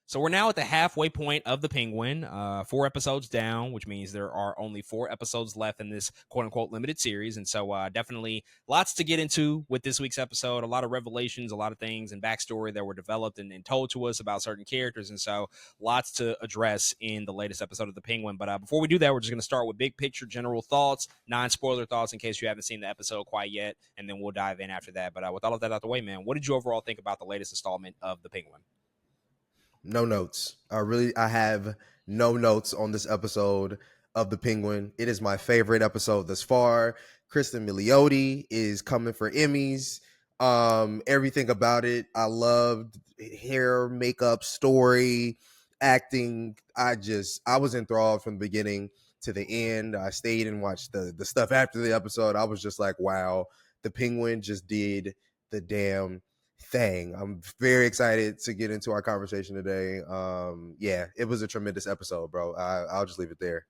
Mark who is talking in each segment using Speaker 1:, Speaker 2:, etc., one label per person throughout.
Speaker 1: So we're now at the halfway point of the Penguin, 4 episodes down, which means there are only 4 episodes left in this quote-unquote limited series. And so definitely lots to get into with this week's episode, a lot of revelations, a lot of things and backstory that were developed and told to us about certain characters. And so lots to address in the latest episode of the Penguin. But before we do that, we're just going to start with big picture general thoughts, non-spoiler thoughts in case you haven't seen the episode quite yet, and then we'll dive in after that. But with all of that out the way, man, what did you overall think about the latest installment of the Penguin?
Speaker 2: No notes. I have no notes on this episode of The Penguin. It is my favorite episode thus far. Kristen Milioti is coming for Emmys. Everything about it. I loved hair, makeup, story, acting. I was enthralled from the beginning to the end. I stayed and watched the stuff after the episode. I was just like, wow, The Penguin just did the damn thing. I'm very excited to get into our conversation today. Yeah, it was a tremendous episode, bro. I'll just leave it there.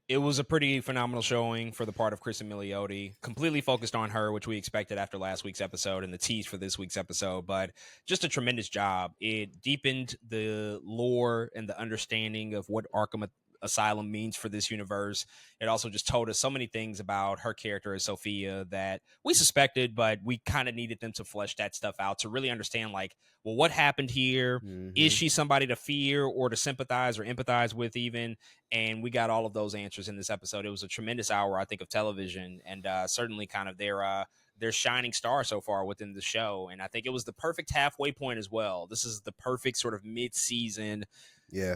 Speaker 1: It was a pretty phenomenal showing for the part of Kristen Milioti, completely focused on her, which we expected after last week's episode and the tease for this week's episode, but just a tremendous job. It deepened the lore and the understanding of what Arkham Asylum means for this universe. It also just told us so many things about her character as Sofia that we suspected, but we kind of needed them to flesh that stuff out to really understand, like, well, what happened here? Is she somebody to fear or to sympathize or empathize with even? And we got all of those answers in this episode. It was a tremendous hour, I think, of television, and certainly kind of their shining star so far within the show. And I think it was the perfect halfway point as well. This is the perfect sort of mid-season,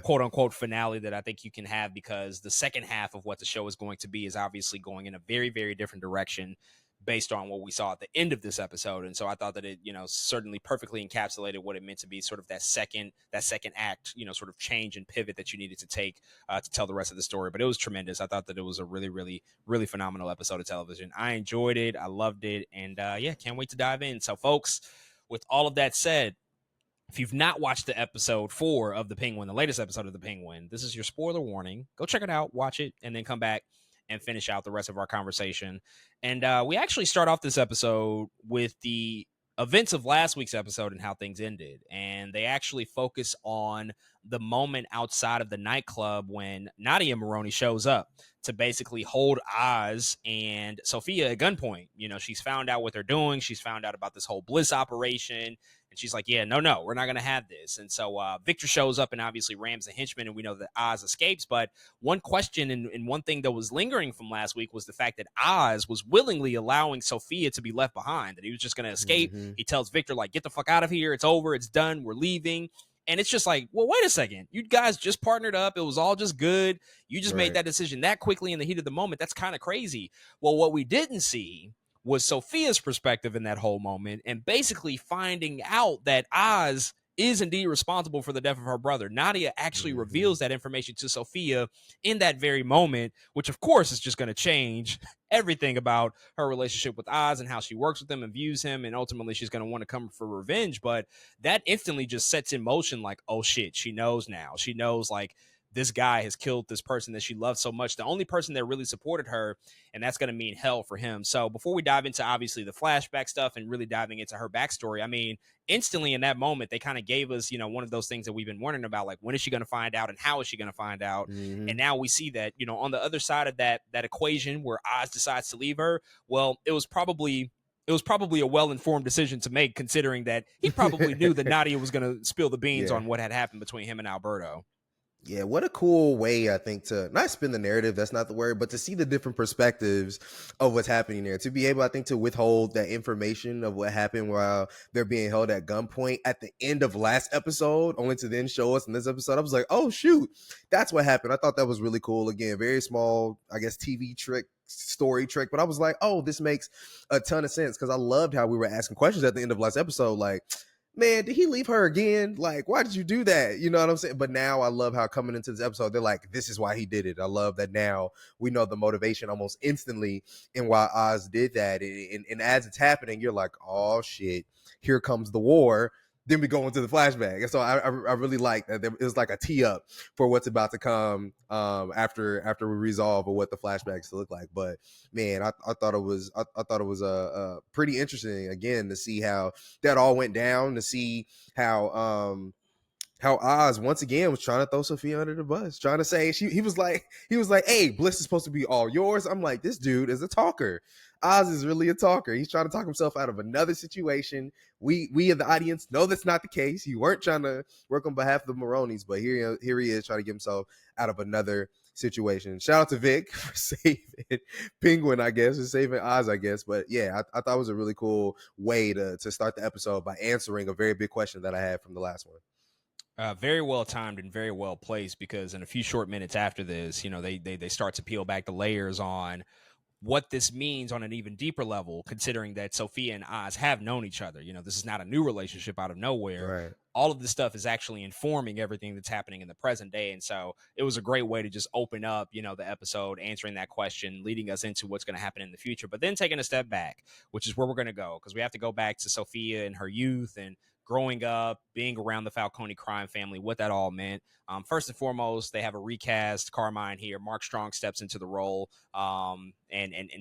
Speaker 1: quote unquote, finale that I think you can have, because the second half of what the show is going to be is obviously going in a very, very different direction based on what we saw at the end of this episode. And so I thought that it, certainly perfectly encapsulated what it meant to be sort of that second act, sort of change and pivot that you needed to take to tell the rest of the story. But it was tremendous. I thought that it was a really, really, really phenomenal episode of television. I enjoyed it. I loved it. And can't wait to dive in. So folks, with all of that said, if you've not watched the episode 4 of The Penguin, the latest episode of The Penguin, this is your spoiler warning. Go check it out, watch it, and then come back and finish out the rest of our conversation. And we actually start off this episode with the events of last week's episode and how things ended. And they actually focus on the moment outside of the nightclub when Nadia Maroney shows up to basically hold Oz and Sofia at gunpoint. She's found out what they're doing. She's found out about this whole Bliss operation. And she's like, yeah, no, we're not going to have this. And so Victor shows up and obviously rams the henchman, and we know that Oz escapes. But one question and one thing that was lingering from last week was the fact that Oz was willingly allowing Sofia to be left behind, that he was just going to escape. He tells Victor, like, get the fuck out of here. It's over. It's done. We're leaving. And it's just like, well, wait a second. You guys just partnered up. It was all just good. You just made that decision that quickly in the heat of the moment. That's kind of crazy. Well, what we didn't see was Sofia's perspective in that whole moment, and basically finding out that Oz is indeed responsible for the death of her brother. Nadia actually reveals that information to Sofia in that very moment, which of course is just going to change everything about her relationship with Oz and how she works with him and views him. And ultimately she's going to want to come for revenge. But that instantly just sets in motion, like, oh shit, she knows now. She knows, like, this guy has killed this person that she loved so much, the only person that really supported her, and that's going to mean hell for him. So before we dive into obviously the flashback stuff and really diving into her backstory, I mean, instantly in that moment, they kind of gave us, one of those things that we've been wondering about, like, when is she going to find out and how is she going to find out? And now we see that, on the other side of that equation where Oz decides to leave her, well, it was probably a well-informed decision to make, considering that he probably knew that Nadia was going to spill the beans on what had happened between him and Alberto.
Speaker 2: Yeah, what a cool way, I think, to not spin the narrative, that's not the word, but to see the different perspectives of what's happening there. To be able, I think, to withhold that information of what happened while they're being held at gunpoint at the end of last episode, only to then show us in this episode. I was like, oh, shoot, that's what happened. I thought that was really cool. Again, very small, I guess, TV trick, story trick, but I was like, oh, this makes a ton of sense, because I loved how we were asking questions at the end of last episode, like, man, did he leave her again? Like, why did you do that? You know what I'm saying? But now I love how coming into this episode, they're like, this is why he did it. I love that now we know the motivation almost instantly and why Oz did that. And as it's happening, you're like, oh shit, here comes the war. Then we go into the flashback. And so I really like that. It was like a tee up for what's about to come after we resolve or what the flashbacks look like. But man, I thought it was pretty interesting, again, to see how that all went down, to see how how Oz once again was trying to throw Sophia under the bus, trying to say he was like, "Hey, Bliss is supposed to be all yours." I'm like, this dude is a talker. Oz is really a talker. He's trying to talk himself out of another situation. We in the audience know that's not the case. You weren't trying to work on behalf of the Maronis, but here he is trying to get himself out of another situation. Shout out to Vic for saving Penguin, I guess, or saving Oz, I guess. But yeah, I thought it was a really cool way to start the episode by answering a very big question that I had from the last one.
Speaker 1: Very well timed and very well placed, because in a few short minutes after this, they start to peel back the layers on what this means on an even deeper level, considering that Sophia and Oz have known each other. This is not a new relationship out of nowhere.
Speaker 2: Right.
Speaker 1: All of this stuff is actually informing everything that's happening in the present day. And so it was a great way to just open up, the episode, answering that question, leading us into what's going to happen in the future, but then taking a step back, which is where we're going to go, because we have to go back to Sophia and her youth and growing up, being around the Falcone crime family, what that all meant. First and foremost, they have a recast Carmine here. Mark Strong steps into the role, and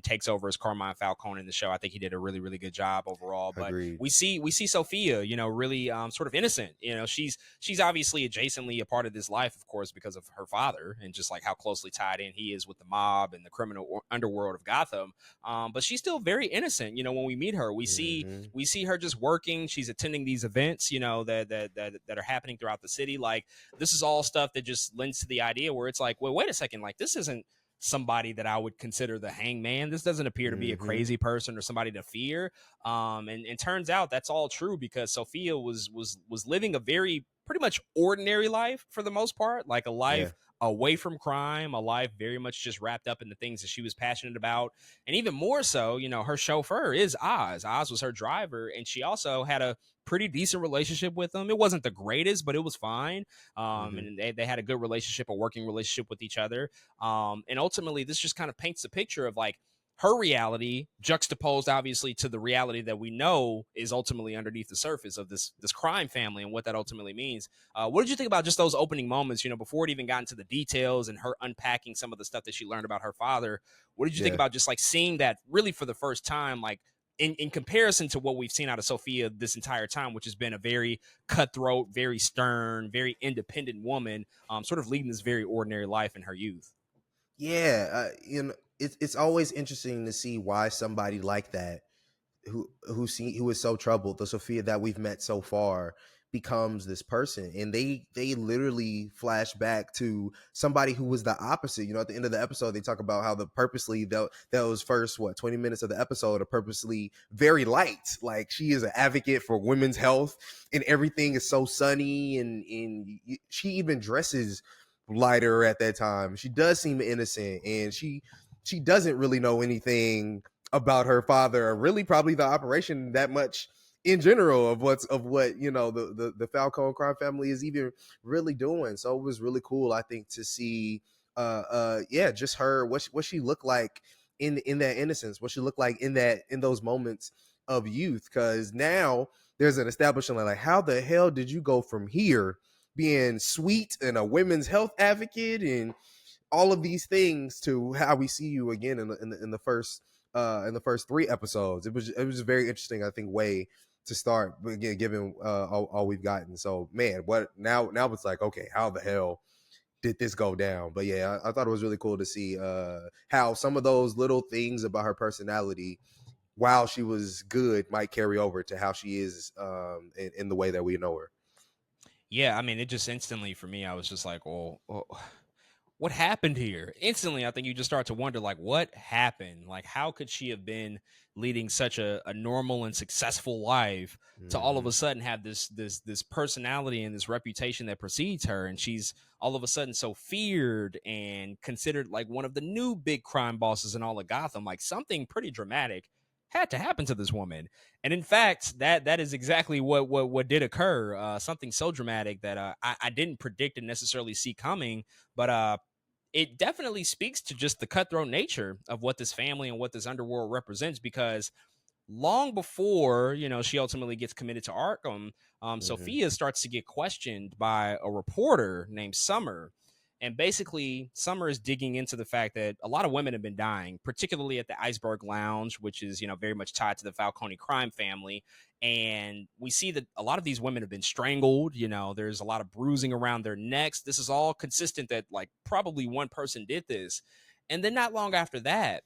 Speaker 1: takes over as Carmine Falcone in the show. I think he did a really, really good job overall. But
Speaker 2: Agreed.
Speaker 1: we see Sophia, really sort of innocent. She's obviously adjacently a part of this life, of course, because of her father and just like how closely tied in he is with the mob and the criminal underworld of Gotham. But she's still very innocent. When we meet her, we see her just working. She's attending these events, that are happening throughout the city. Like, this is all stuff that just lends to the idea where it's like, well, wait a second, like, this isn't somebody that I would consider the hangman. This doesn't appear to be a crazy person or somebody to fear. And turns out that's all true, because Sophia was living a very pretty much ordinary life for the most part, like a
Speaker 2: Yeah.
Speaker 1: life away from crime, a life very much just wrapped up in the things that she was passionate about. And even more so, her chauffeur is Oz. Oz was her driver, and she also had a pretty decent relationship with him. It wasn't the greatest, but it was fine.
Speaker 2: Hmm.
Speaker 1: And they had a good relationship, a working relationship with each other. And ultimately, this just kind of paints a picture of like her reality juxtaposed obviously to the reality that we know is ultimately underneath the surface of this crime family and what that ultimately means. What did you think about just those opening moments, before it even got into the details and her unpacking some of the stuff that she learned about her father? What did you think
Speaker 2: Yeah.
Speaker 1: about just like seeing that really for the first time, like in comparison to what we've seen out of Sophia this entire time, which has been a very cutthroat, very stern, very independent woman, sort of leading this very ordinary life in her youth?
Speaker 2: Yeah. It's always interesting to see why somebody like that who is so troubled, the Sophia that we've met so far, becomes this person. And they literally flash back to somebody who was the opposite. At the end of the episode, they talk about how the purposely those first 20 minutes of the episode are purposely very light. Like, she is an advocate for women's health, and everything is so sunny, and she even dresses lighter at that time. She does seem innocent, and she doesn't really know anything about her father, or really probably the operation that much in general, of what the Falcone crime family is even really doing. So it was really cool, I think, to see yeah, just her, what she looked like in that innocence, what she looked like in those moments of youth. Because now there's an establishment like, how the hell did you go from here being sweet and a women's health advocate and all of these things to how we see you again in the first three episodes. It was a very interesting, I think, way to start. But again, given all we've gotten, so man, what now it's like, okay, how the hell did this go down? But yeah, I thought it was really cool to see how some of those little things about her personality, while she was good, might carry over to how she is in the way that we know her.
Speaker 1: Yeah, I mean, it just instantly for me, I was just like, well, what happened here? Instantly, I think you just start to wonder, like, what happened? Like, how could she have been leading such a normal and successful life to all of
Speaker 2: Mm-hmm.
Speaker 1: a sudden have this personality and this reputation that precedes her, and she's all of a sudden so feared and considered like one of the new big crime bosses in all of Gotham? Like, something pretty dramatic had to happen to this woman. And in fact, that is exactly what did occur. Something so dramatic that I didn't predict and necessarily see coming, but it definitely speaks to just the cutthroat nature of what this family and what this underworld represents. Because long before she ultimately gets committed to Arkham,
Speaker 2: Mm-hmm.
Speaker 1: Sophia starts to get questioned by a reporter named Summer. And basically, Summer is digging into the fact that a lot of women have been dying, particularly at the Iceberg Lounge, which is, very much tied to the Falcone crime family. And we see that a lot of these women have been strangled. There's a lot of bruising around their necks. This is all consistent that, like, probably one person did this. And then not long after that,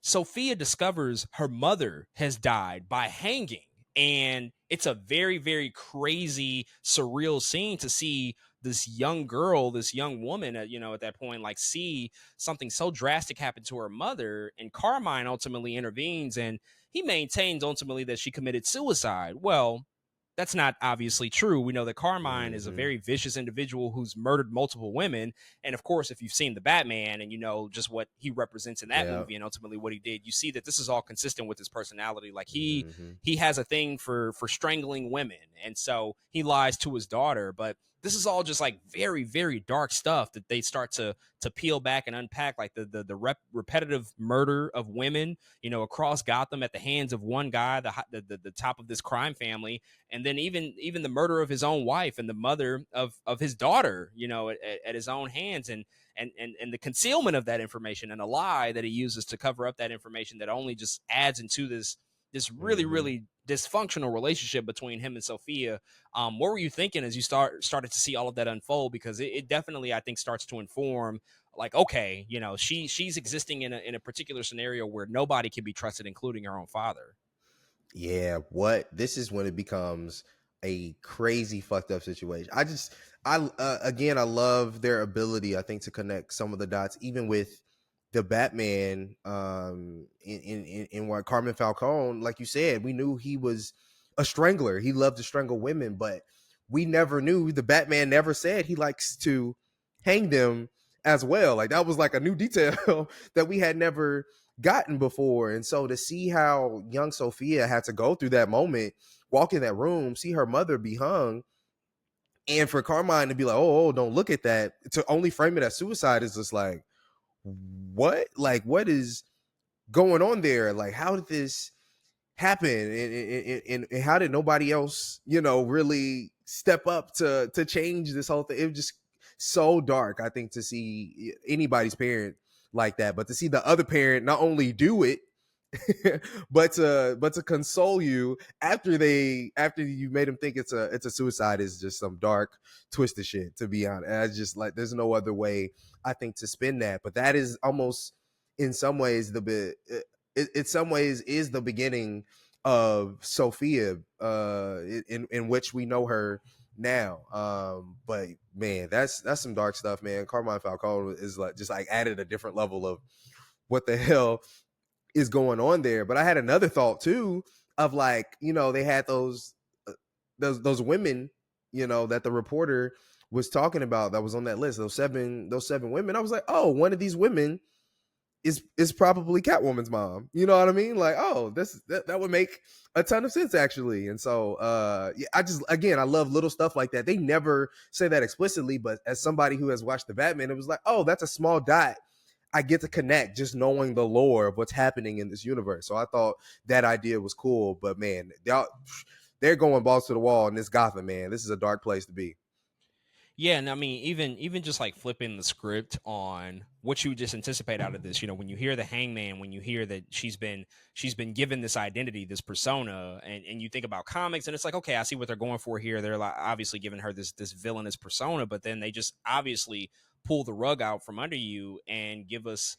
Speaker 1: Sofia discovers her mother has died by hanging. And it's a very, very crazy, surreal scene to see this young girl, this young woman, at that point, like, see something so drastic happen to her mother. And Carmine ultimately intervenes, and he maintains ultimately that she committed suicide. Well, that's not obviously true. We know that Carmine is a
Speaker 2: Mm-hmm.
Speaker 1: very vicious individual who's murdered multiple women. And of course, if you've seen the Batman and you know just what he represents in that
Speaker 2: Yeah.
Speaker 1: movie and ultimately what he did, you see that this is all consistent with his personality. Like, he
Speaker 2: Mm-hmm.
Speaker 1: he has a thing for strangling women, and so he lies to his daughter. But this is all just like very, very dark stuff that they start to peel back and unpack, like the repetitive murder of women, across Gotham at the hands of one guy, the top of this crime family, and then even the murder of his own wife and the mother of his daughter, at his own hands, and the concealment of that information and a lie that he uses to cover up that information that only just adds into this really,
Speaker 2: Mm-hmm.
Speaker 1: really dysfunctional relationship between him and Sophia. What were you thinking as you started to see all of that unfold? Because it definitely, I think, starts to inform, like, okay, she's existing in a particular scenario where nobody can be trusted, including her own father.
Speaker 2: Yeah, what this is when it becomes a crazy fucked up situation. I again, I love their ability, I think, to connect some of the dots, even with the Batman. In what Carmen Falcone, like you said, we knew he was a strangler. He loved to strangle women, but we never knew, the Batman never said he likes to hang them as well. Like, that was like a new detail that we had never gotten before. And so to see how young Sophia had to go through that moment, walk in that room, see her mother be hung, and for Carmine to be like, oh, don't look at that, to only frame it as suicide is just like, what? Like, what is going on there? Like, how did this happen? And how did nobody else, really step up to change this whole thing? It was just so dark, I think, to see anybody's parent like that, but to see the other parent not only do it, but to console you after you made him think it's a suicide, is just some dark twisted shit, to be honest. And I just, like, there's no other way, I think, to spin that. But that is almost, in some ways, in some ways is the beginning of Sophia, in which we know her now. But man, that's some dark stuff, man. Carmine Falcone is like, just like added a different level of what the hell is going on there. But I had another thought too, of like, they had those women, that the reporter was talking about, that was on that list, those seven women. I was like, oh, one of these women is probably Catwoman's mom. You know what I mean? Like, oh, that would make a ton of sense, actually. And so yeah, I love little stuff like that. They never say that explicitly, but as somebody who has watched the Batman, it was like, oh, that's a small dot I get to connect, just knowing the lore of what's happening in this universe. So I thought that idea was cool. But man, they're going balls to the wall in this Gotham, man. This is a dark place to be.
Speaker 1: Yeah, and I mean, even just like flipping the script on what you just anticipate out of this, when you hear the Hangman, when you hear that she's been given this identity, this persona, and you think about comics, and it's like, okay, I see what they're going for here. They're like obviously giving her this villainous persona, but then they just obviously pull the rug out from under you and give us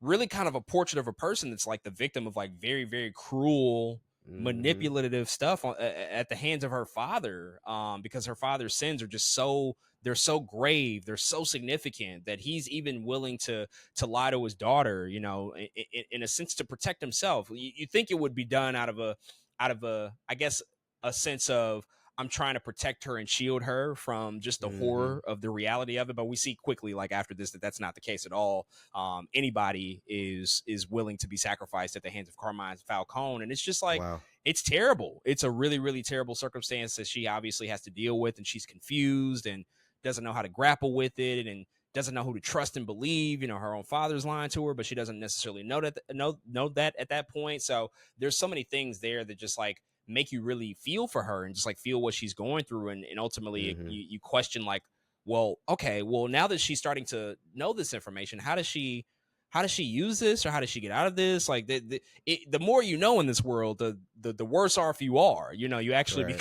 Speaker 1: really kind of a portrait of a person that's like the victim of like very, very cruel,
Speaker 2: Mm-hmm.
Speaker 1: manipulative stuff at the hands of her father, because her father's sins are just they're so grave, they're so significant that he's even willing to lie to his daughter, in a sense to protect himself. You think it would be done out of a I guess a sense of, I'm trying to protect her and shield her from just the
Speaker 2: Mm-hmm.
Speaker 1: horror of the reality of it, but we see quickly, like after this, that that's not the case at all. Anybody is willing to be sacrificed at the hands of Carmine Falcone, and it's just like,
Speaker 2: Wow.
Speaker 1: it's terrible. It's a really, really terrible circumstance that she obviously has to deal with, and she's confused and doesn't know how to grapple with it, and doesn't know who to trust and believe. Her own father's lying to her, but she doesn't necessarily know that at that point. So there's so many things there that just like make you really feel for her and just like feel what she's going through, and ultimately
Speaker 2: Mm-hmm.
Speaker 1: you question, like, well, okay, well, now that she's starting to know this information, how does she use this, or how does she get out of this? Like the more you know in this world, the worse off you are. You actually
Speaker 2: Right.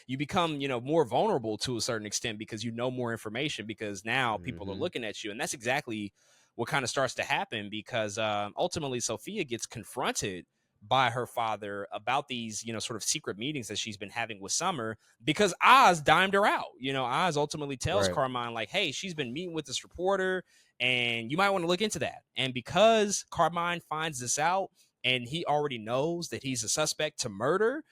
Speaker 1: become more vulnerable to a certain extent because you know more information, because now people are
Speaker 2: Mm-hmm.
Speaker 1: looking at you, and that's exactly what kind of starts to happen, because ultimately Sophia gets confronted by her father about these sort of secret meetings that she's been having with Summer, because Oz dimed her out. Oz ultimately tells
Speaker 2: Right.
Speaker 1: Carmine, like, hey, she's been meeting with this reporter, and you might want to look into that. And because Carmine finds this out, and he already knows that he's a suspect to murder,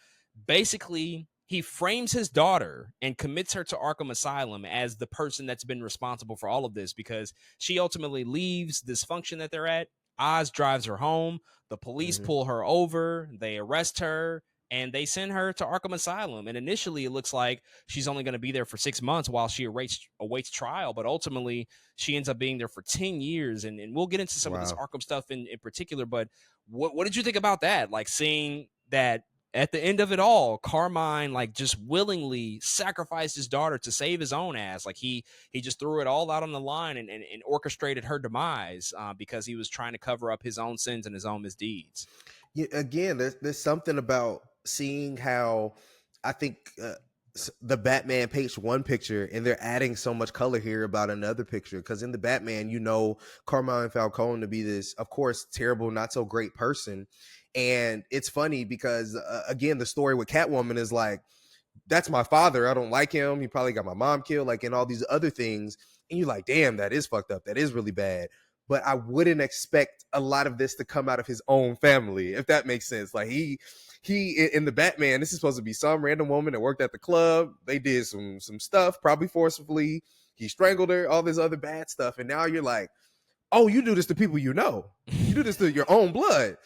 Speaker 1: basically he frames his daughter and commits her to Arkham Asylum as the person that's been responsible for all of this, because she ultimately leaves this function that they're at. Oz drives her home. The police
Speaker 2: Mm-hmm.
Speaker 1: pull her over. They arrest her, and they send her to Arkham Asylum. And initially, it looks like she's only going to be there for 6 months while she awaits trial. But ultimately, she ends up being there for 10 years. And we'll get into some of this
Speaker 2: Wow.
Speaker 1: Arkham stuff in particular. But what did you think about that? Like, seeing that at the end of it all, Carmine, like, just willingly sacrificed his daughter to save his own ass. Like, he just threw it all out on the line, and orchestrated her demise, because he was trying to cover up his own sins and his own misdeeds.
Speaker 2: Yeah, again, there's something about seeing how I think the Batman paints one picture and they're adding so much color here about another picture. Because in the Batman, Carmine Falcone to be this, of course, terrible, not so great person. And it's funny because, again, the story with Catwoman is like, that's my father. I don't like him. He probably got my mom killed, like, and all these other things. And you're like, damn, that is fucked up. That is really bad. But I wouldn't expect a lot of this to come out of his own family, if that makes sense. Like, he in the Batman, this is supposed to be some random woman that worked at the club. They did some stuff, probably forcibly. He strangled her, all this other bad stuff. And now you're like, oh, you do this to people you know. You do this to your own blood.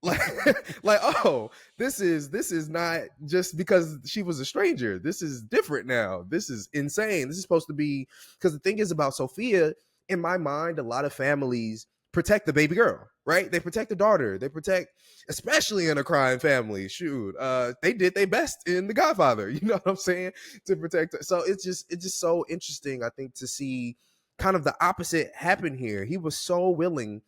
Speaker 2: like oh, this is not just because she was a stranger. This is different now. This is insane. This is supposed to be, because the thing is about Sophia, in my mind, a lot of families protect the baby girl, right? They protect the daughter. They protect, especially in a crime family. Shoot, they did their best in The Godfather. You know what I'm saying? To protect her. So it's just so interesting, I think, to see kind of the opposite happen here. He was so willing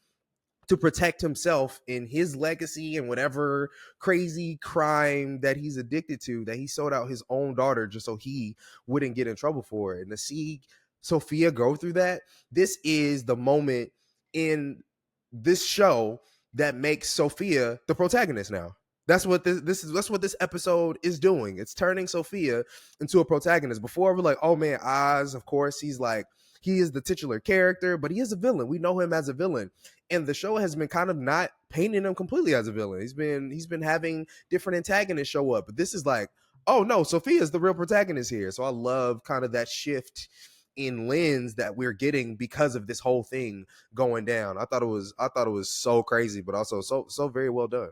Speaker 2: to protect himself in his legacy and whatever crazy crime that he's addicted to, that he sold out his own daughter just so he wouldn't get in trouble for it. And to see Sophia go through that, this is the moment in this show that makes Sophia the protagonist now. That's what that's what this episode is doing. It's turning Sophia into a protagonist. Before, we're like, oh man, Oz, of course, he is the titular character, but he is a villain. We know him as a villain. And the show has been kind of not painting him completely as a villain. He's been having different antagonists show up. But this is like, oh no, Sophia's the real protagonist here. So I love kind of that shift in lens that we're getting because of this whole thing going down. I thought it was so crazy, but also so very well done.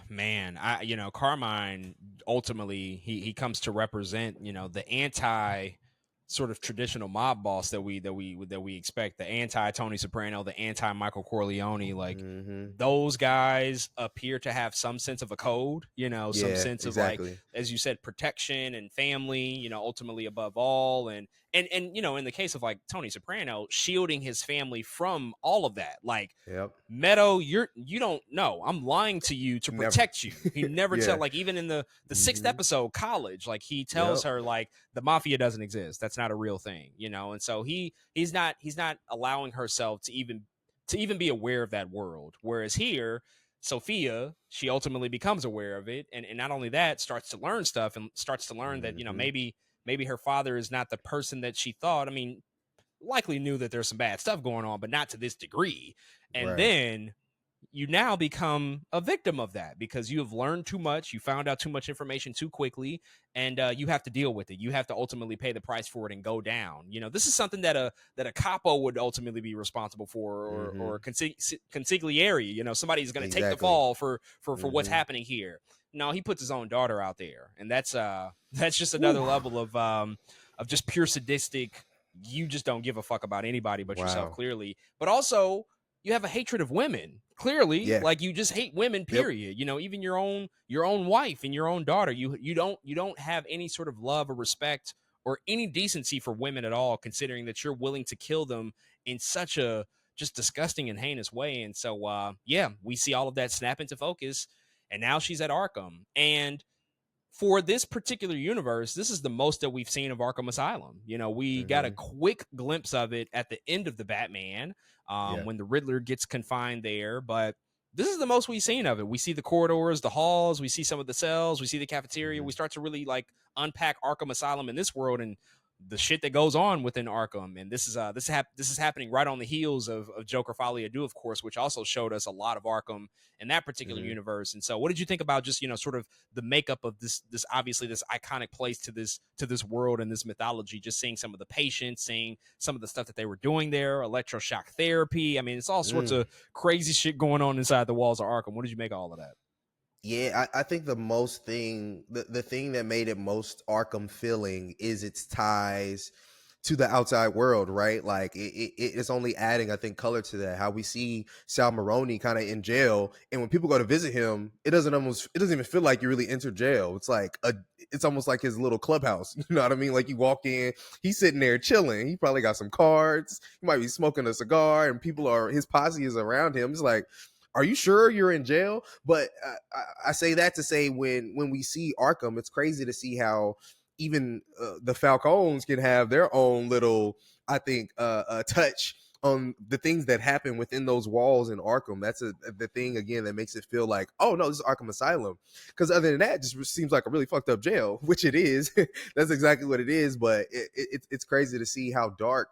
Speaker 1: Man, Carmine ultimately he comes to represent, the anti sort of traditional mob boss that we expect, the anti Tony Soprano, the anti Michael Corleone. Like,
Speaker 2: Mm-hmm.
Speaker 1: those guys appear to have some sense of a code, some
Speaker 2: Yeah,
Speaker 1: sense of, like,
Speaker 2: exactly.
Speaker 1: as you said, protection and family, ultimately above all. And in the case of, like, Tony Soprano, shielding his family from all of that. Like,
Speaker 2: Yep.
Speaker 1: Meadow, you don't know. I'm lying to you to
Speaker 2: Never.
Speaker 1: protect you. He never
Speaker 2: Yeah.
Speaker 1: tell, like, even in the sixth
Speaker 2: Mm-hmm.
Speaker 1: episode, College, like, he tells
Speaker 2: Yep.
Speaker 1: her, like, the mafia doesn't exist. That's not a real thing, and so he's not allowing herself to even be aware of that world. Whereas here, Sophia, she ultimately becomes aware of it, and not only that, starts to learn stuff, and starts to learn that,
Speaker 2: Mm-hmm.
Speaker 1: maybe her father is not the person that she thought. I mean, likely knew that there's some bad stuff going on, but not to this degree. And
Speaker 2: Right.
Speaker 1: then you now become a victim of that because you have learned too much. You found out too much information too quickly, and you have to deal with it. You have to ultimately pay the price for it and go down. This is something that a capo would ultimately be responsible for, or
Speaker 2: Mm-hmm.
Speaker 1: a consigliere. Somebody's going to take the
Speaker 2: Exactly.
Speaker 1: fall for what's
Speaker 2: Mm-hmm.
Speaker 1: happening here. No, he puts his own daughter out there, and that's just another
Speaker 2: Whew.
Speaker 1: level of just pure sadistic. You just don't give a fuck about anybody but yourself,
Speaker 2: Wow.
Speaker 1: clearly. But also, you have a hatred of women, clearly.
Speaker 2: Yeah.
Speaker 1: Like, you just hate women,
Speaker 2: Yep.
Speaker 1: period. Even your own wife and your own daughter. You don't have any sort of love or respect or any decency for women at all, considering that you're willing to kill them in such a just disgusting and heinous way. And so, yeah, we see all of that snap into focus, and now she's at Arkham. And for this particular universe, this is the most that we've seen of Arkham Asylum. You know, we got a
Speaker 2: Mm-hmm.
Speaker 1: quick glimpse of it at the end of the Batman,
Speaker 2: Yeah.
Speaker 1: when the Riddler gets confined there, but this is the most we've seen of it. We see the corridors, the halls, we see some of the cells, we see the cafeteria.
Speaker 2: Mm-hmm.
Speaker 1: We start to really like unpack Arkham Asylum in this world and the shit that goes on within Arkham. And this is happening right on the heels of Joker Folie à Deux, of course, which also showed us a lot of Arkham in that particular
Speaker 2: Mm-hmm.
Speaker 1: universe. And so, what did you think about just sort of the makeup of this obviously this iconic place to this world and this mythology? Just seeing some of the patients, seeing some of the stuff that they were doing there, electroshock therapy. I mean, it's all sorts
Speaker 2: Mm.
Speaker 1: of crazy shit going on inside the walls of Arkham. What did you make of all of that?
Speaker 2: Yeah, I think the thing that made it most Arkham feeling is its ties to the outside world, right? Like it's only adding, I think, color to that. How we see Sal Maroni kind of in jail, and when people go to visit him, it doesn't even feel like you really enter jail. It's almost like his little clubhouse. You know what I mean? Like you walk in, he's sitting there chilling. He probably got some cards. He might be smoking a cigar, and his posse is around him. It's like, are you sure you're in jail? But I say that to say when we see Arkham, it's crazy to see how even the Falcones can have their own little, I think, touch on the things that happen within those walls in Arkham. That's the thing again that makes it feel like, oh no, this is Arkham Asylum. Because other than that, it just seems like a really fucked up jail, which it is. That's exactly what it is. But it's crazy to see how dark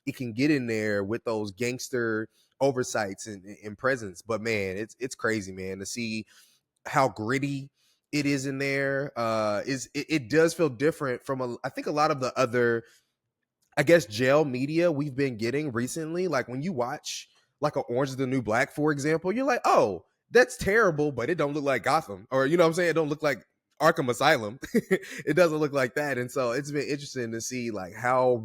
Speaker 2: it can get in there with those gangster oversights and presence. But man, it's crazy, man, to see how gritty it is in there. It does feel different from I think a lot of the other, I guess, jail media we've been getting recently. Like when you watch like a Orange is the New Black, for example, you're like, oh, that's terrible, but it don't look like Gotham, or you know what I'm saying? It don't look like Arkham Asylum. It doesn't look like that. And so it's been interesting to see like how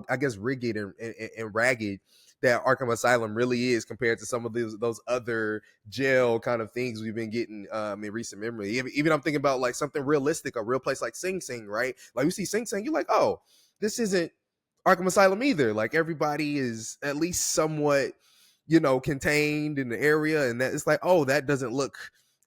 Speaker 2: I guess rigid and ragged that Arkham Asylum really is compared to some of those other jail kind of things we've been getting in recent memory. Even I'm thinking about like something realistic, a real place like Sing Sing, right? Like we see Sing Sing, you're like, oh, this isn't Arkham Asylum either. Like everybody is at least somewhat, contained in the area, and that it's like, oh, that doesn't look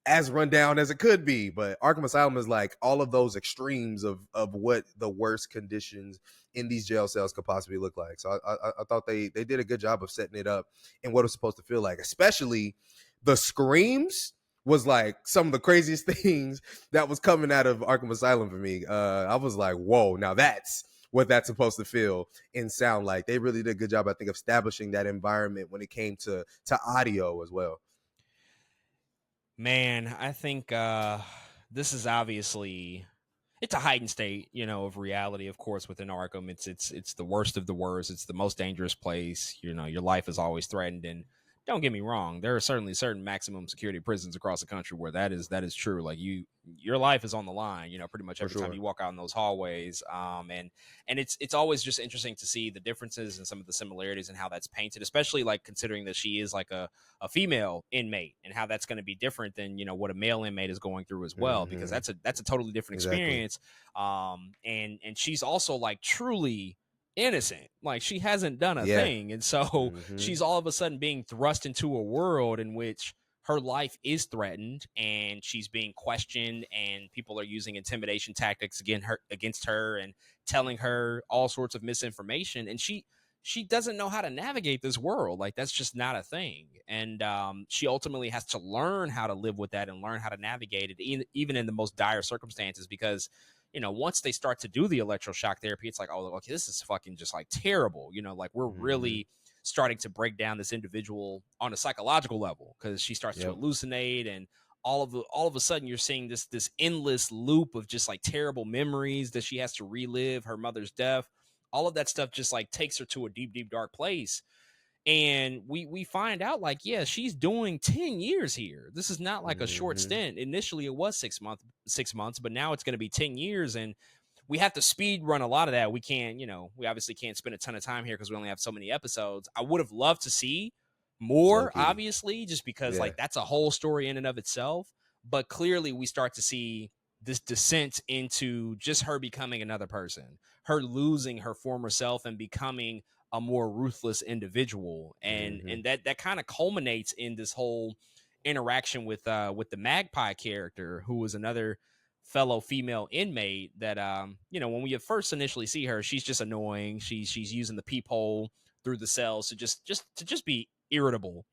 Speaker 2: as run down as it could be. But Arkham Asylum is like all of those extremes of what the worst conditions in these jail cells could possibly look like. So I thought they did a good job of setting it up and what it's supposed to feel like, especially the screams was like some of the craziest things that was coming out of Arkham Asylum for me. I was like, whoa, now that's what that's supposed to feel and sound like. They really did a good job, I think, of establishing that environment when it came to audio as well.
Speaker 1: Man, I think this is obviously it's a heightened state, of reality. Of course, within Arkham, it's the worst of the worst. It's the most dangerous place. Your life is always threatened. And don't get me wrong, there are certainly certain maximum security prisons across the country where that is true. Like your life is on the line. Pretty much
Speaker 2: For
Speaker 1: every time
Speaker 2: sure.
Speaker 1: you walk out in those hallways. And it's always just interesting to see the differences and some of the similarities and how that's painted, especially like considering that she is like a female inmate and how that's going to be different than what a male inmate is going through as well, because
Speaker 2: Mm-hmm.
Speaker 1: that's a totally different
Speaker 2: Exactly.
Speaker 1: experience. And she's also like truly innocent, like she hasn't done a
Speaker 2: Yeah.
Speaker 1: thing, and so
Speaker 2: Mm-hmm.
Speaker 1: she's all of a sudden being thrust into a world in which her life is threatened and she's being questioned and people are using intimidation tactics against her and telling her all sorts of misinformation, and she doesn't know how to navigate this world. Like that's just not a thing. And she ultimately has to learn how to live with that and learn how to navigate it, even in the most dire circumstances, because once they start to do the electroshock therapy, it's like, oh, okay, this is fucking just like terrible. Like we're
Speaker 2: Mm-hmm.
Speaker 1: really starting to break down this individual on a psychological level, because she starts to
Speaker 2: Yep.
Speaker 1: hallucinate, and all of a sudden you're seeing this endless loop of just like terrible memories that she has to relive, her mother's death. All of that stuff just like takes her to a deep, deep, dark place. And we find out like, yeah, she's doing 10 years here. This is not like a short
Speaker 2: Mm-hmm.
Speaker 1: stint. Initially it was 6 months, but now it's going to be 10 years. And we have to speed run a lot of that. We can't, we obviously can't spend a ton of time here because we only have so many episodes. I would have loved to see
Speaker 2: Low
Speaker 1: more,
Speaker 2: key.
Speaker 1: obviously, just because
Speaker 2: Yeah.
Speaker 1: like that's a whole story in and of itself. But clearly we start to see this descent into just her becoming another person, her losing her former self and becoming a more ruthless individual. and
Speaker 2: Hmm.
Speaker 1: and that kind of culminates in this whole interaction with the Magpie character, who was another fellow female inmate that when we first initially see her, she's just annoying. She's using the peephole through the cells to just be irritable,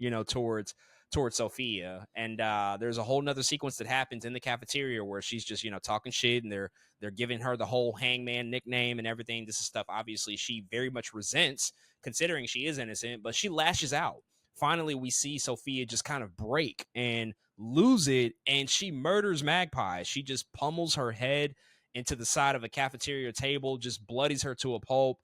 Speaker 1: towards Sophia. And there's a whole nother sequence that happens in the cafeteria where she's just, talking shit, and they're giving her the whole hangman nickname and everything. This is stuff obviously she very much resents, considering she is innocent, but she lashes out. Finally, we see Sophia just kind of break and lose it, and she murders Magpie. She just pummels her head into the side of a cafeteria table, just bloodies her to a pulp,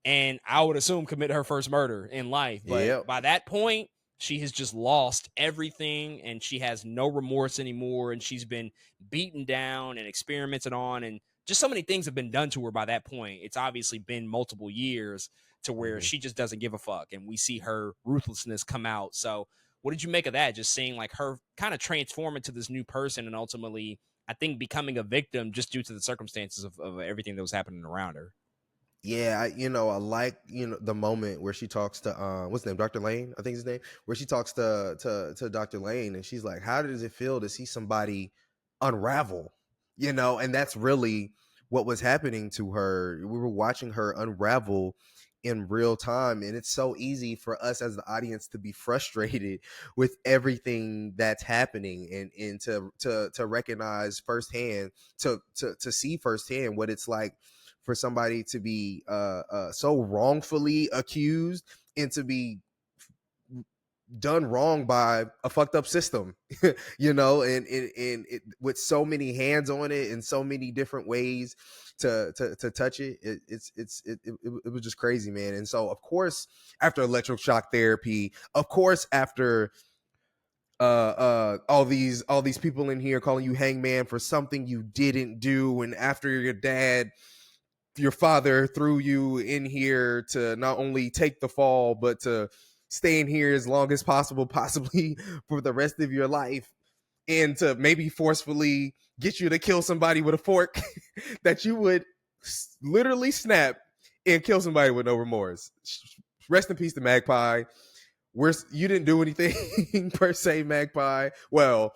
Speaker 1: and I would assume commit her first murder in life. But
Speaker 2: Yep.
Speaker 1: by that point, she has just lost everything, and she has no remorse anymore, and she's been beaten down and experimented on, and just so many things have been done to her by that point. It's obviously been multiple years to where
Speaker 2: Hmm.
Speaker 1: she just doesn't give a fuck, and we see her ruthlessness come out. So what did you make of that? Just seeing like her kind of transform into this new person, and ultimately, I think, becoming a victim just due to the circumstances of everything that was happening around her.
Speaker 2: Yeah, I like the moment where she talks to what's his name, Dr. Lane, I think his name, where she talks to Dr. Lane, and she's like, "How does it feel to see somebody unravel?" And that's really what was happening to her. We were watching her unravel in real time, and it's so easy for us as the audience to be frustrated with everything that's happening, and to recognize firsthand, to see firsthand what it's like for somebody to be so wrongfully accused and to be done wrong by a fucked up system, and with so many hands on it and so many different ways to touch it. It was just crazy, man. And so, of course, after electroshock therapy, of course, after all these people in here calling you hangman for something you didn't do, and after your father threw you in here to not only take the fall, but to stay in here as long as possible, possibly for the rest of your life, and to maybe forcefully get you to kill somebody with a fork that you would literally snap and kill somebody with no remorse. Rest in peace to Magpie. You didn't do anything per se, Magpie. Well,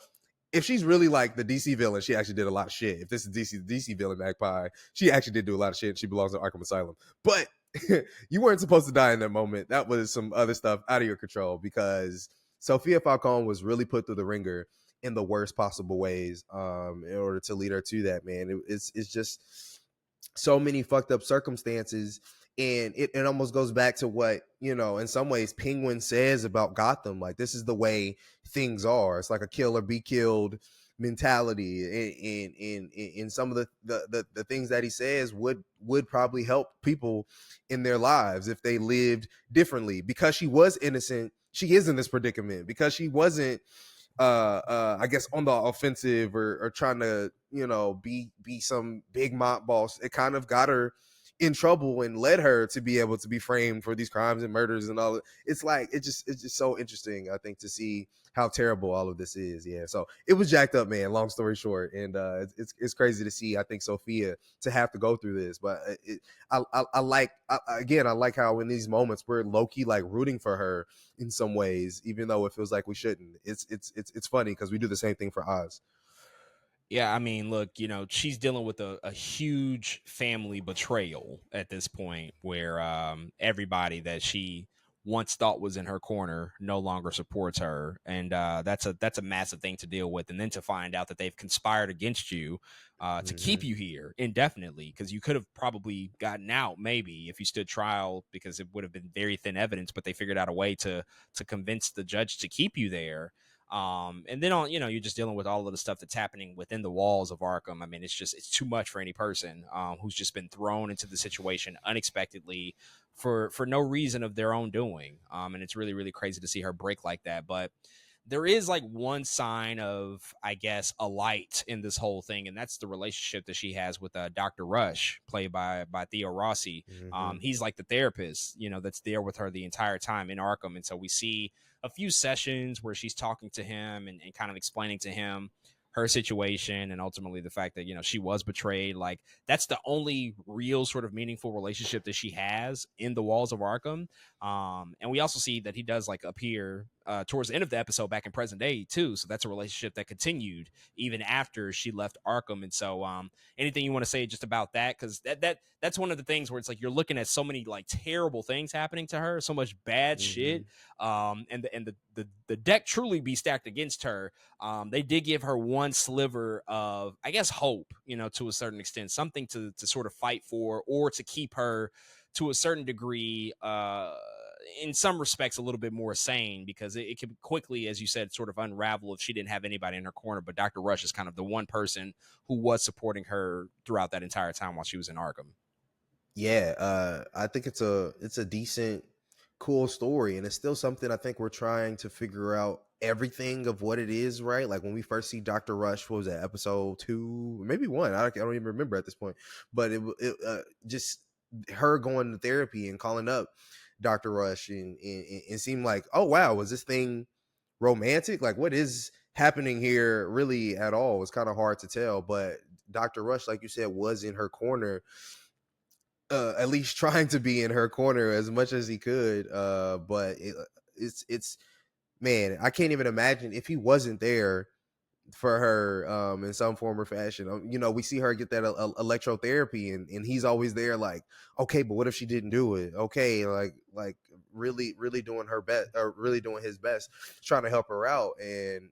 Speaker 2: if she's really like the DC villain, she actually did a lot of shit. If this is DC villain Magpie, she actually did do a lot of shit. And she belongs in Arkham Asylum. But you weren't supposed to die in that moment. That was some other stuff out of your control, because Sofia Falcone was really put through the ringer in the worst possible ways, in order to lead her to that, man. It's just so many fucked up circumstances. And it almost goes back to what, in some ways, Penguin says about Gotham. Like, this is the way things are. It's like a kill or be killed mentality. And some of the things that he says would probably help people in their lives if they lived differently. Because she was innocent, she is in this predicament. Because she wasn't I guess on the offensive, or trying to, be some big mob boss. It kind of got her in trouble and led her to be able to be framed for these crimes and murders and all. It's just so interesting, I think, to see how terrible all of this is. Yeah, so it was jacked up, man, long story short. And it's crazy to see, I think, Sophia to have to go through this. But I like how in these moments we're low-key like rooting for her in some ways, even though it feels like we shouldn't. It's funny because we do the same thing for Oz.
Speaker 1: Yeah, I mean, look, she's dealing with a huge family betrayal at this point, where everybody that she once thought was in her corner no longer supports her, and that's a massive thing to deal with. And then to find out that they've conspired against you, to
Speaker 2: Mm-hmm.
Speaker 1: keep you here indefinitely, because you could have probably gotten out maybe if you stood trial, because it would have been very thin evidence, but they figured out a way to convince the judge to keep you there. And then you're just dealing with all of the stuff that's happening within the walls of Arkham. I mean, it's too much for any person who's just been thrown into the situation unexpectedly for no reason of their own doing. And it's really, really crazy to see her break like that. But there is like one sign of, I guess, a light in this whole thing, and that's the relationship that she has with Dr. Rush, played by Theo Rossi.
Speaker 2: Mm-hmm.
Speaker 1: He's like the therapist, that's there with her the entire time in Arkham. And so we see a few sessions where she's talking to him and kind of explaining to him her situation and ultimately the fact that, she was betrayed. Like, that's the only real sort of meaningful relationship that she has in the walls of Arkham. And we also see that he does like appear towards the end of the episode back in present day too. So that's a relationship that continued even after she left Arkham. And so anything you want to say just about that? Because that's one of the things where it's like you're looking at so many like terrible things happening to her, so much bad shit,
Speaker 2: Mm-hmm.
Speaker 1: and the deck truly be stacked against her. They did give her one sliver of, I guess, hope, to a certain extent, something to sort of fight for or to keep her to a certain degree, in some respects, a little bit more sane, because it could quickly, as you said, sort of unravel if she didn't have anybody in her corner. But Dr. Rush is kind of the one person who was supporting her throughout that entire time while she was in Arkham.
Speaker 2: Yeah, I think it's a decent, cool story, and it's still something I think we're trying to figure out everything of what it is. Right, like when we first see Doctor Rush, what was that, episode 2, maybe 1? I don't even remember at this point, but it just her going to therapy and calling up Doctor Rush, and seemed like, oh wow, was this thing romantic? Like, what is happening here really at all? It's kind of hard to tell, but Doctor Rush, like you said, was in her corner, at least trying to be in her corner as much as he could. But it's man, I can't even imagine if he wasn't there for her, in some form or fashion. We see her get that electrotherapy, and he's always there, like, okay, but what if she didn't do it? Okay, like really doing her best, or really doing his best, trying to help her out. And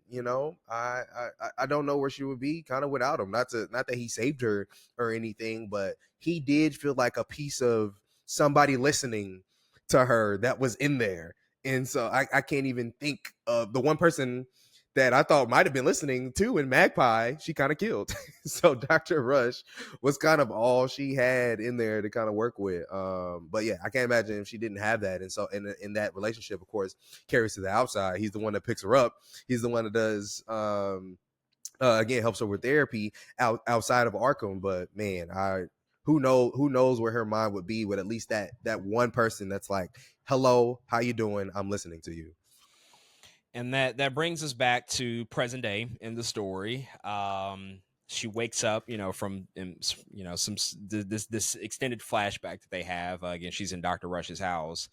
Speaker 2: I don't know where she would be kind of without him. Not that he saved her or anything, but he did feel like a piece of somebody listening to her that was in there. And so I can't even think of the one person that I thought might have been listening to in Magpie. She kind of killed. So Dr. Rush was kind of all she had in there to kind of work with. But yeah, I can't imagine if she didn't have that. And so in that relationship, of course, carries to the outside. He's the one that picks her up. He's the one that does, again, helps her with therapy outside of Arkham. But man, who knows where her mind would be with at least that one person that's like, hello, how you doing? I'm listening to you.
Speaker 1: And that brings us back to present day in the story. She wakes up, from some this extended flashback that they have. Again, she's in Dr. Rush's house,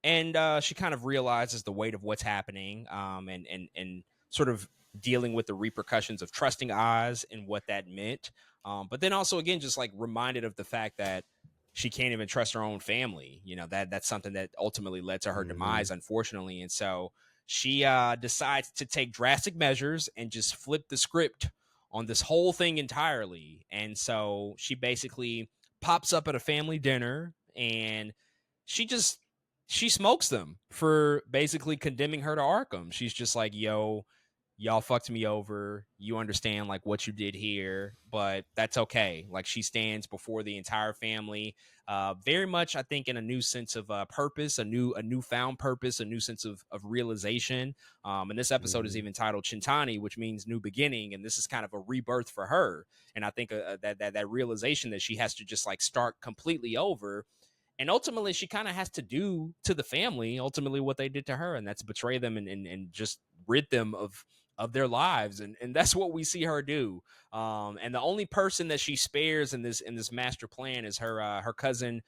Speaker 1: and she kind of realizes the weight of what's happening, and sort of dealing with the repercussions of trusting Oz and what that meant. But then also, again, just like reminded of the fact that she can't even trust her own family. That's something that ultimately led to her
Speaker 2: Mm-hmm.
Speaker 1: demise, unfortunately. And so she decides to take drastic measures and just flip the script on this whole thing entirely. And so she basically pops up at a family dinner, and she just she smokes them for basically condemning her to Arkham. She's just like, yo, y'all fucked me over. You understand like what you did here, but that's okay. Like, she stands before the entire family, very much, I think, in a new sense of purpose, a newfound purpose, a new sense of realization. And this episode is
Speaker 2: Mm-hmm.
Speaker 1: even titled Chintani, which means new beginning, and this is kind of a rebirth for her. And I think that realization that she has to just like start completely over, and ultimately she kind of has to do to the family ultimately what they did to her, and that's betray them, and just rid them of their lives. And that's what we see her do. And the only person that she spares in this master plan is her cousin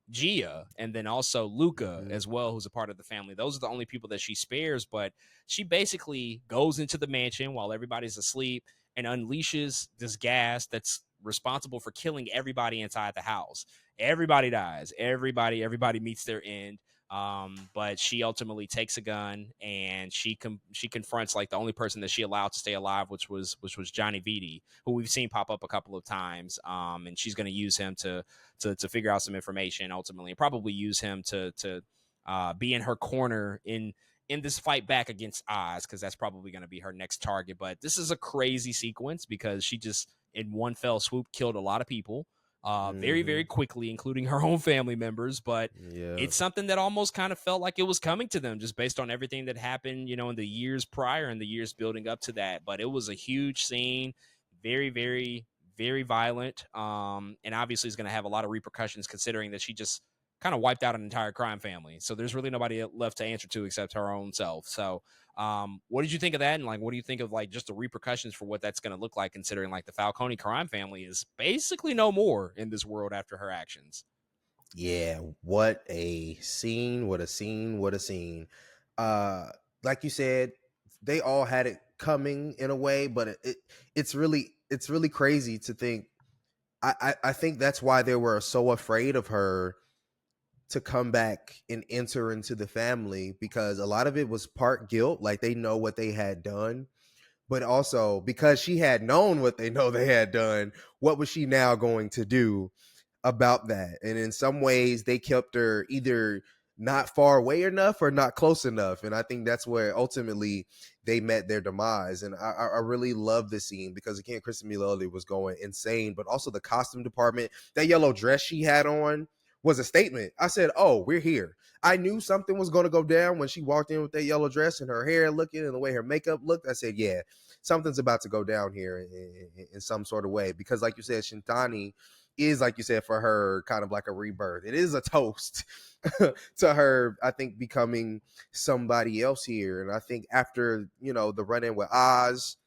Speaker 1: Gia, and then also Luca
Speaker 2: Mm-hmm.
Speaker 1: as well, who's a part of the family. Those are the only people that she spares. But she basically goes into the mansion while everybody's asleep and unleashes this gas that's responsible for killing everybody inside the house. Everybody dies. Everybody meets their end. But she ultimately takes a gun, and she confronts like the only person that she allowed to stay alive, which was Johnny Vitti, who we've seen pop up a couple of times. And she's going to use him to figure out some information ultimately, and probably use him to be in her corner in this fight back against Oz, because that's probably going to be her next target. But this is a crazy sequence because she just in one fell swoop killed a lot of people, very,
Speaker 2: Mm-hmm.
Speaker 1: very quickly, including her own family members. But
Speaker 2: Yeah.
Speaker 1: it's something that almost kind of felt like it was coming to them just based on everything that happened, in the years prior and the years building up to that. But it was a huge scene, very, very, very violent. And obviously is going to have a lot of repercussions considering that she just kind of wiped out an entire crime family. So there's really nobody left to answer to except her own self. So what did you think of that? And like, what do you think of like just the repercussions for what that's going to look like, considering like the Falcone crime family is basically no more in this world after her actions?
Speaker 2: Yeah, what a scene, what a scene, what a scene. Uh like you said, they all had it coming in a way, but it's really crazy to think. I think that's why they were so afraid of her to come back and enter into the family, because a lot of it was part guilt, like they know what they had done, but also because she had known what they know they had done, what was she now going to do about that? And in some ways, they kept her either not far away enough or not close enough. And I think that's where ultimately they met their demise. And I really love this scene because, again, Kristen Milioti was going insane, but also the costume department, that yellow dress she had on was a statement. I said, oh, we're here. I knew something was going to go down when she walked in with that yellow dress and her hair looking and the way her makeup looked. I said, yeah, something's about to go down here in some sort of way. Because like you said, Shintani is, like you said, for her kind of like a rebirth. It is a toast to her, I think, becoming somebody else here. And I think after, the run-in with Oz,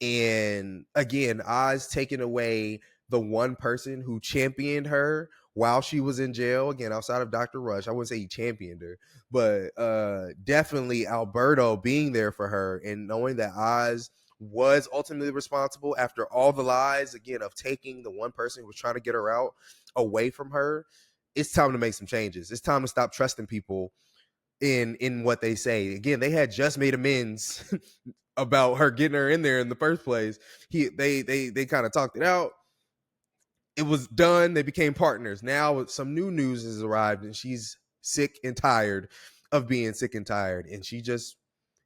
Speaker 2: and again, Oz taking away the one person who championed her while she was in jail, again, outside of Dr. Rush. I wouldn't say he championed her, but definitely Alberto being there for her and knowing that Oz was ultimately responsible after all the lies, again, of taking the one person who was trying to get her out away from her. It's time to make some changes. It's time to stop trusting people in what they say. Again, they had just made amends about her getting her in there in the first place. They kind of talked it out. It was done. They became partners. Now some new news has arrived, and she's sick and tired of being sick and tired. And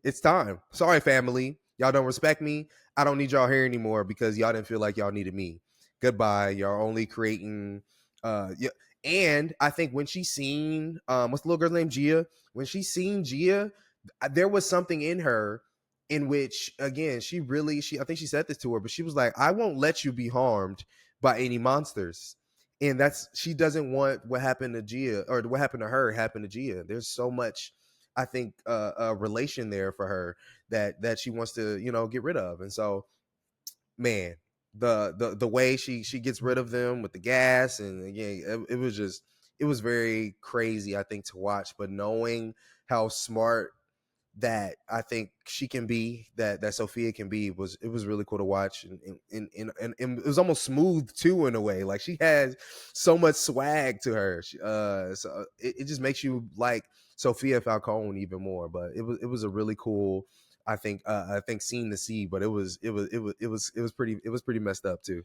Speaker 2: it's time. Sorry, family. Y'all don't respect me. I don't need y'all here anymore because y'all didn't feel like y'all needed me. Goodbye. Y'all only creating yeah. And I think when she seen what's the little girl's name? Gia. When she seen Gia, there was something in her in which, again, she I think she said this to her, but she was like, I won't let you be harmed by any monsters. And she doesn't want what happened to Gia, or what happened to her happen to Gia. There's so much, I think, a relation there for her that she wants to, get rid of. And so, man, the way she gets rid of them with the gas, and again, it was very crazy, I think, to watch. But knowing how smart that I think she can be, that Sofia can be, it was really cool to watch, and it was almost smooth too, in a way. Like, she has so much swag to her. So it just makes you like Sofia Falcone even more. But it was a really cool, I think scene to see. But it was pretty messed up too.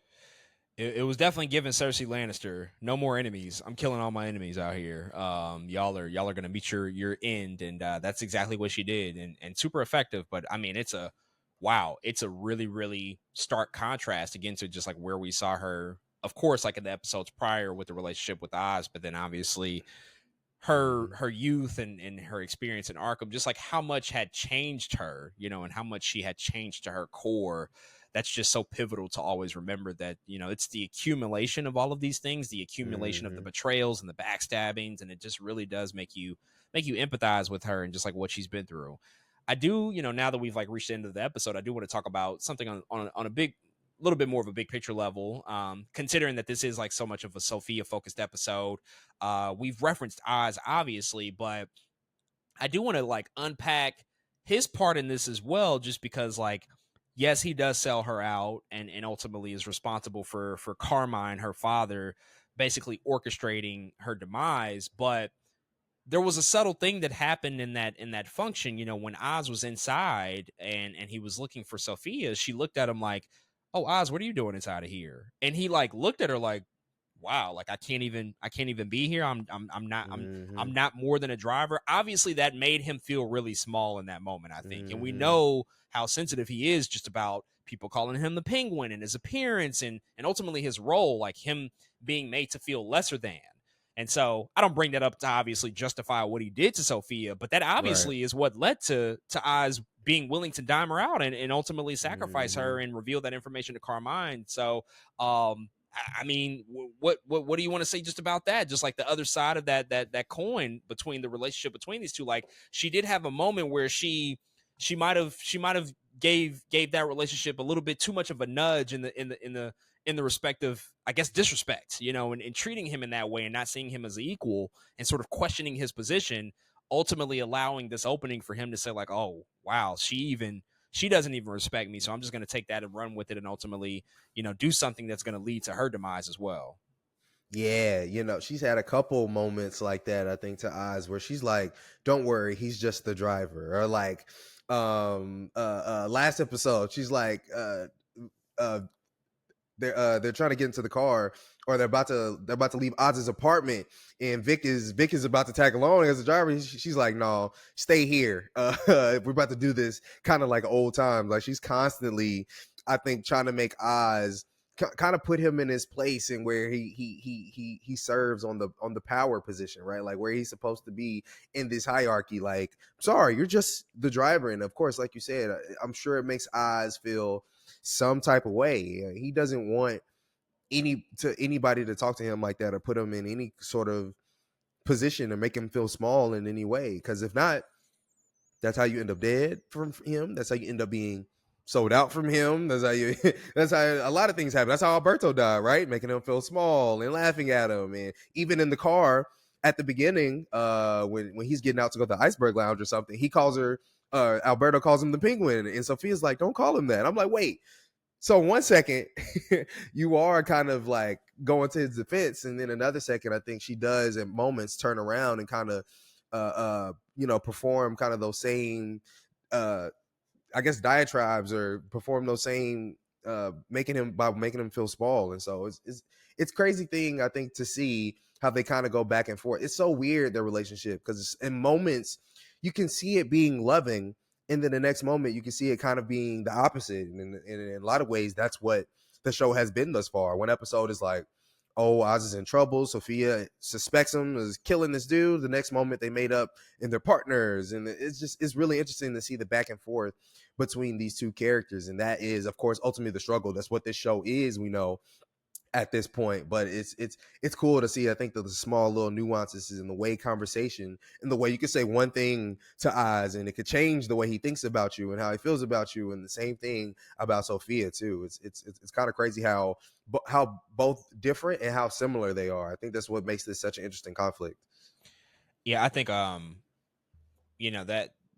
Speaker 1: It was definitely giving Cersei Lannister, no more enemies. I'm killing all my enemies out here. Y'all are gonna meet your end, and that's exactly what she did, and super effective. But I mean, it's a really really stark contrast again to just like where we saw her, of course, like in the episodes prior with the relationship with Oz, but then obviously her youth and her experience in Arkham, just like how much had changed her, and how much she had changed to her core. That's just so pivotal to always remember that, it's the accumulation of all of these things, the accumulation of the
Speaker 2: Mm-hmm.
Speaker 1: betrayals and the backstabbings, and it just really does make you empathize with her and just like what she's been through. I do, now that we've like reached the end of the episode, I do want to talk about something on a big little bit more of a big picture level, considering that this is like so much of a Sophia focused episode. We've referenced Oz obviously, but I do want to like unpack his part in this as well, just because like, yes, he does sell her out and ultimately is responsible for Carmine, her father, basically orchestrating her demise. But there was a subtle thing that happened in that function. When Oz was inside and he was looking for Sophia, she looked at him like, "Oh, Oz, what are you doing inside of here?" And he like looked at her like, "Wow, like I can't even be here. I'm
Speaker 2: Mm-hmm.
Speaker 1: not more than a driver." Obviously, that made him feel really small in that moment, I think. And we
Speaker 2: Mm-hmm.
Speaker 1: know how sensitive he is just about people calling him the Penguin and his appearance and ultimately his role, like him being made to feel lesser than. And so I don't bring that up to obviously justify what he did to Sophia, but that
Speaker 2: Right.
Speaker 1: obviously is what led to Oz being willing to dime her out and ultimately sacrifice
Speaker 2: Mm-hmm.
Speaker 1: her and reveal that information to Carmine. So I mean, what do you want to say just about that? Just like the other side of that coin between the relationship between these two. Like she did have a moment where she might have gave that relationship a little bit too much of a nudge in the respect of, I guess, disrespect, and treating him in that way and not seeing him as equal and sort of questioning his position, ultimately allowing this opening for him to say like, oh wow, she doesn't even respect me, so I'm just going to take that and run with it and ultimately, do something that's going to lead to her demise as well.
Speaker 2: Yeah, she's had a couple moments like that, I think, to Oz, where she's like, "Don't worry, he's just the driver," or like, last episode, she's like, uh, they're trying to get into the car, or they're about to leave Oz's apartment, and Vic is about to tag along as a driver. She's like, "No, stay here. We're about to do this kind of like old times." Like she's constantly, I think, trying to make Oz kind of put him in his place and where he serves on the power position, right? Like where he's supposed to be in this hierarchy. Like, sorry, you're just the driver, and of course, like you said, I'm sure it makes Oz feel some type of way. He doesn't want anybody to talk to him like that or put him in any sort of position or make him feel small in any way. Because if not, that's how you end up dead from him. That's how you end up being sold out from him. That's how you. That's how a lot of things happen. That's how Alberto died, right? Making him feel small and laughing at him, and even in the car at the beginning, when he's getting out to go to the iceberg lounge or something, he calls her. Alberto calls him the penguin, and Sophia's like, "Don't call him that." I'm like, "Wait, so 1 second you are kind of like going to his defense, and then another second I think she does at moments turn around and kind of perform kind of those same uh I guess diatribes, or perform those same making him feel small. And so it's crazy thing, I think, to see how they kind of go back and forth. It's so weird, their relationship, because in moments you can see it being loving, and then the next moment you can see it kind of being the opposite. And in a lot of ways, that's what the show has been thus far. One episode is like, oh, Oz is in trouble, Sophia suspects him as killing this dude. The next moment they made up and they're partners, and it's really interesting to see the back and forth between these two characters. And that is, of course, ultimately the struggle. That's what this show is, we know, at this point. But it's cool to see, I think, the small little nuances in the way conversation, and the way you could say one thing to Oz and it could change the way he thinks about you and how he feels about you, and the same thing about Sophia too. It's kind of crazy how both different and how similar they are. I think that's what makes this such an interesting conflict.
Speaker 1: Yeah, I think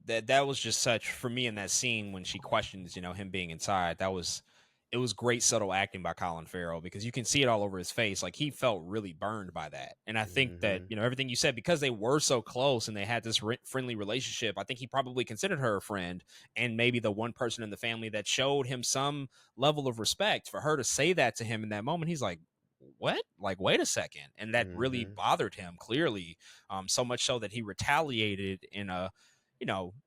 Speaker 1: that was just such, for me, in that scene when she questions, him being inside. It was great subtle acting by Colin Farrell, because you can see it all over his face. Like he felt really burned by that. And I think that,
Speaker 2: Mm-hmm.
Speaker 1: everything you said, because they were so close and they had this friendly relationship, I think he probably considered her a friend, and maybe the one person in the family that showed him some level of respect. For her to say that to him in that moment, he's like, what? Like, wait a second. And that really
Speaker 2: Mm-hmm.
Speaker 1: bothered him, clearly. So much so that he retaliated in a,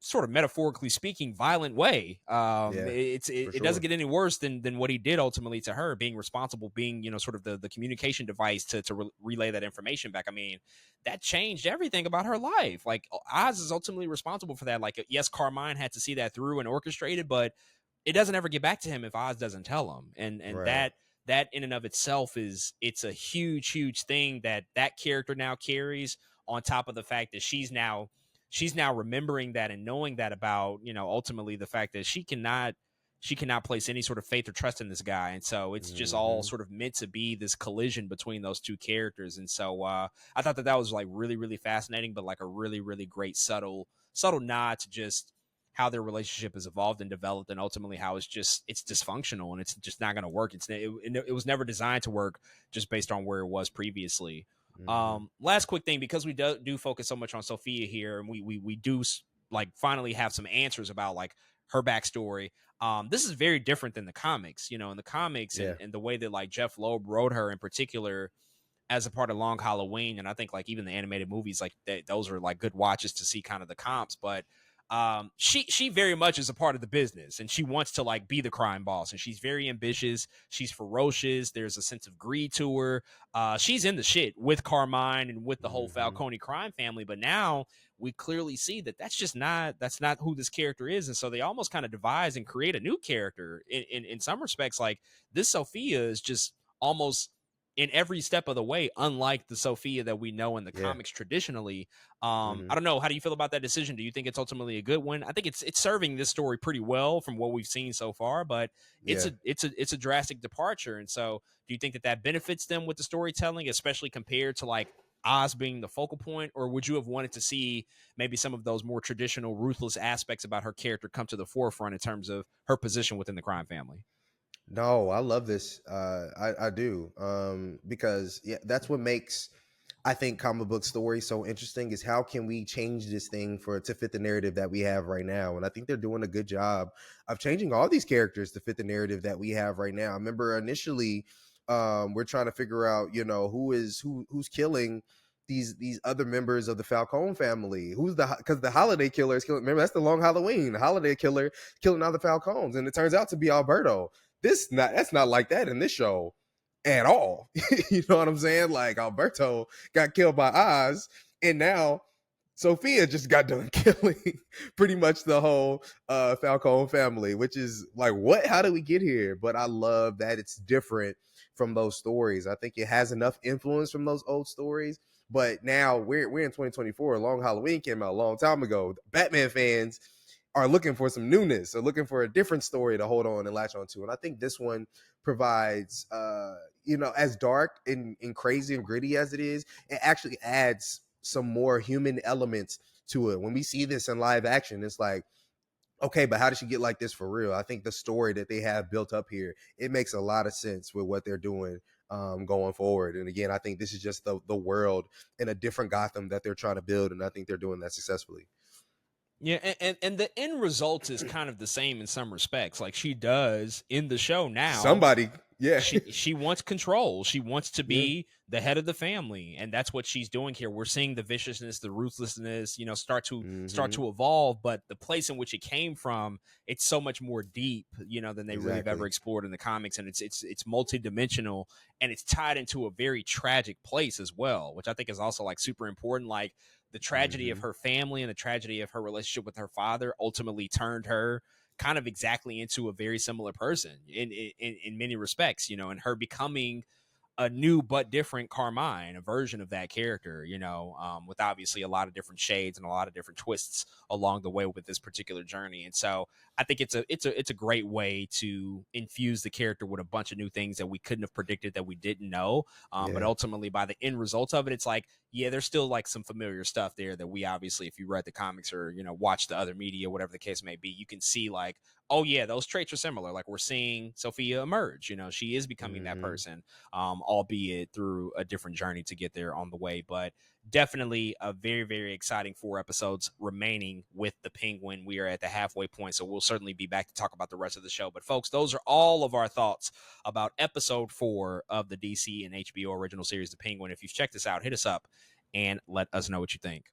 Speaker 1: sort of metaphorically speaking, violent way.
Speaker 2: Yeah, for
Speaker 1: It doesn't
Speaker 2: sure.
Speaker 1: get any worse than what he did ultimately to her, being responsible, being, sort of the communication device to relay that information back. I mean, that changed everything about her life. Like Oz is ultimately responsible for that. Like, yes, Carmine had to see that through and orchestrate it, but it doesn't ever get back to him if Oz doesn't tell him. And
Speaker 2: Right.
Speaker 1: that in and of itself it's a huge thing that character now carries, on top of the fact that she's now remembering that and knowing that about, ultimately the fact that she cannot place any sort of faith or trust in this guy. And so it's just all
Speaker 2: Mm-hmm.
Speaker 1: sort of meant to be this collision between those two characters. And so I thought that was like really fascinating, but like a really great subtle nod to just how their relationship has evolved and developed, and ultimately how it's dysfunctional and it's just not going to work. It was never designed to work, just based on where it was previously.
Speaker 2: Mm-hmm.
Speaker 1: Last quick thing, because we do focus so much on Sophia here, and we do like finally have some answers about like her backstory. This is very different than the comics. In the comics,
Speaker 2: Yeah.
Speaker 1: and the way that like Jeff Loeb wrote her in particular as a part of Long Halloween, and I think like even the animated movies, like those are like good watches to see kind of the comps. But she very much is a part of the business, and she wants to like be the crime boss, and she's very ambitious, she's ferocious, there's a sense of greed to her. She's in the shit with Carmine and with the whole
Speaker 2: Mm-hmm.
Speaker 1: Falcone crime family, but now we clearly see that that's not who this character is. And so they almost kind of devise and create a new character in some respects. Like this Sophia is just almost in every step of the way, unlike the Sophia that we know in the
Speaker 2: Yeah.
Speaker 1: comics traditionally. I
Speaker 2: Hmm.
Speaker 1: don't know. How do you feel about that decision? Do you think it's ultimately a good one? I think it's serving this story pretty well from what we've seen so far, but
Speaker 2: Yeah.
Speaker 1: it's a drastic departure. And so, do you think that that benefits them with the storytelling, especially compared to like Oz being the focal point, or would you have wanted to see maybe some of those more traditional ruthless aspects about her character come to the forefront in terms of her position within the crime family?
Speaker 2: No, I love this. I do. Because yeah, that's what makes I think comic book stories so interesting is how can we change this thing for to fit the narrative that we have right now? And I think they're doing a good job of changing all these characters to fit the narrative that we have right now. I remember initially we're trying to figure out, you know, who's killing these other members of the Falcone family. Who's the because the holiday killer is killing. Remember, that's the long Halloween. The holiday killer killing all the Falcones, and it turns out to be Alberto. That's not like that in this show at all. You know what I'm saying? Like Alberto got killed by Oz, and now Sophia just got done killing pretty much the whole Falcone family, which is like, what? How did we get here? But I love that it's different from those stories. I think it has enough influence from those old stories. But now we're in 2024. Long Halloween came out a long time ago. Batman fans are looking for some newness or looking for a different story to hold on and latch onto. And I think this one provides you know, as dark and crazy and gritty as it is, it actually adds some more human elements to it. When we see this in live action, it's like, okay, but how did she get like this for real? I think the story that they have built up here, it makes a lot of sense with what they're doing going forward. And again, I think this is just the world in a different Gotham that they're trying to build, and I think they're doing that successfully.
Speaker 1: Yeah, and the end result is kind of the same in some respects. Like she does in the show now,
Speaker 2: Somebody, yeah,
Speaker 1: she wants control. She wants to
Speaker 2: yeah,
Speaker 1: be the head of the family, and that's what she's doing here. We're seeing the viciousness, the ruthlessness, you know, start
Speaker 2: hmm,
Speaker 1: to evolve. But the place in which it came from, it's so much more deep, you know, than they really have ever
Speaker 2: exactly.
Speaker 1: explored in the comics, and it's multidimensional, and it's tied into a very tragic place as well, which I think is also like super important. Like the tragedy of
Speaker 2: Hmm.
Speaker 1: her family and the tragedy of her relationship with her father ultimately turned her kind of exactly into a very similar person in many respects, you know, and her becoming a new but different Carmine, a version of that character, you know, with obviously a lot of different shades and a lot of different twists along the way with this particular journey. And so I think it's a great way to infuse the character with a bunch of new things that we couldn't have predicted, that we didn't know. But
Speaker 2: Yeah.
Speaker 1: ultimately, by the end result of it, it's like, yeah, there's still like some familiar stuff there that we obviously, if you read the comics or, you know, watch the other media, whatever the case may be, you can see like, oh yeah, those traits are similar. Like we're seeing Sophia emerge. You know, she is becoming that
Speaker 2: Hmm.
Speaker 1: person, albeit through a different journey to get there on the way. But definitely a very, very exciting 4 episodes remaining with the Penguin. We are at the halfway point, so we'll certainly be back to talk about the rest of the show. But folks, those are all of our thoughts about episode 4 of the DC and HBO original series, The Penguin. If you've checked this out, hit us up and let us know what you think.